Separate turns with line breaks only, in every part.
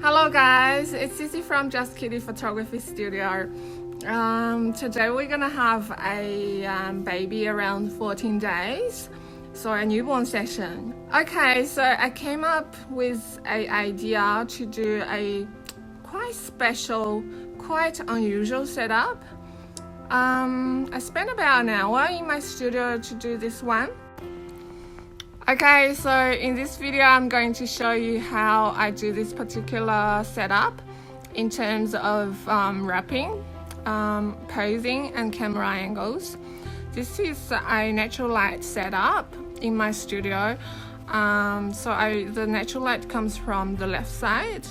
Hello guys, it's Sissy from Just Kitty Photography Studio. Today we're gonna have a baby around 14 days, so a newborn session. Okay, so I came up with an idea to do a quite special, quite unusual setup. I spent about an hour in my studio to do this one. Okay, so in this video I'm going to show you how I do this particular setup in terms of wrapping, posing and camera angles. This is a natural light setup in my studio. The natural light comes from the left side.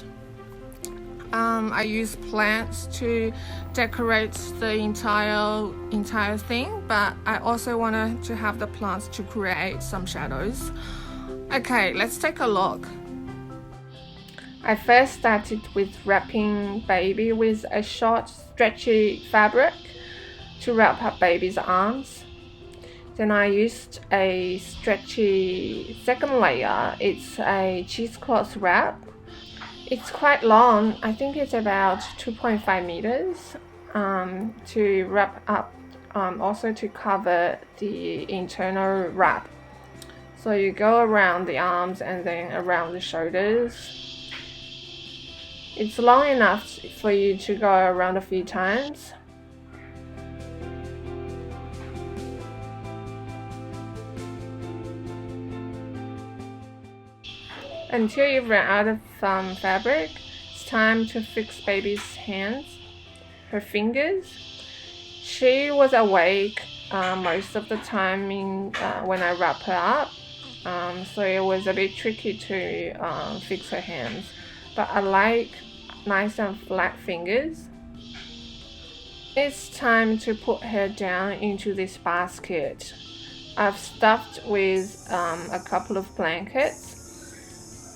I use plants to decorate the entire thing, but I also wanted to have the plants to create some shadows. Okay, let's take a look. I first started with wrapping baby with a short stretchy fabric to wrap up baby's arms. Then I used a stretchy second layer. It's a cheesecloth wrap. It's quite long, I think it's about 2.5 meters to wrap up, also to cover the internal wrap. So you go around the arms and then around the shoulders. It's long enough for you to go around a few times. Until you run out of fabric, it's time to fix baby's hands, her fingers. She was awake most of the time when I wrap her up, so it was a bit tricky to fix her hands. But I like nice and flat fingers. It's time to put her down into this basket. I've stuffed with a couple of blankets.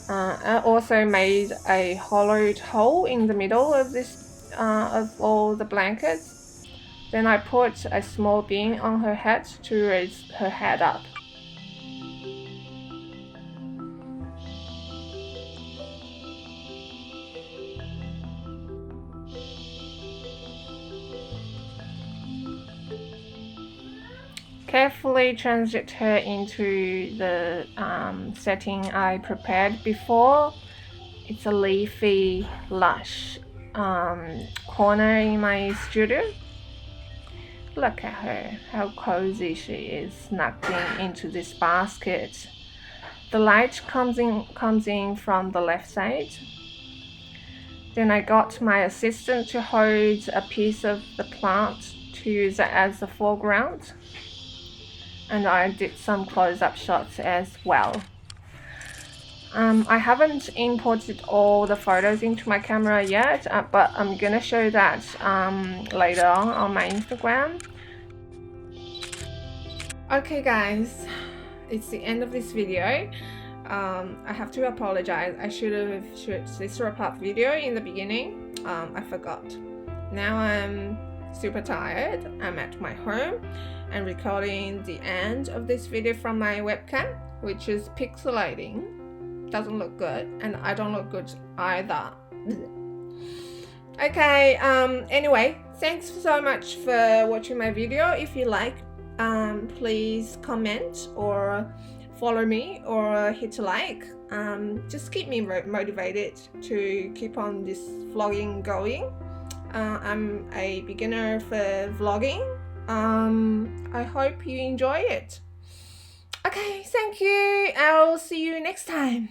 I also made a hollowed hole in the middle of of all the blankets. Then I put a small bean on her head to raise her head up. Carefully transit her into the setting I prepared before. It's a leafy, lush corner in my studio. Look at her, how cozy she is, snugged into this basket. The light comes in from the left side. Then I got my assistant to hold a piece of the plant to use it as the foreground. And I did some close-up shots as well. I haven't imported all the photos into my camera yet, but I'm gonna show that later on my Instagram. Okay guys, it's the end of this video. I have to apologize. I should have shot this wrap-up video in the beginning. I forgot. Now I'm super tired. I'm at my home and recording the end of this video from my webcam, which is pixelating. Doesn't look good, and I don't look good either. Okay, anyway, thanks so much for watching my video. If you like, please comment or follow me or hit a like. Just keep me motivated to keep on this vlogging going. I'm a beginner for vlogging. I hope you enjoy it. Okay, thank you. I'll see you next time.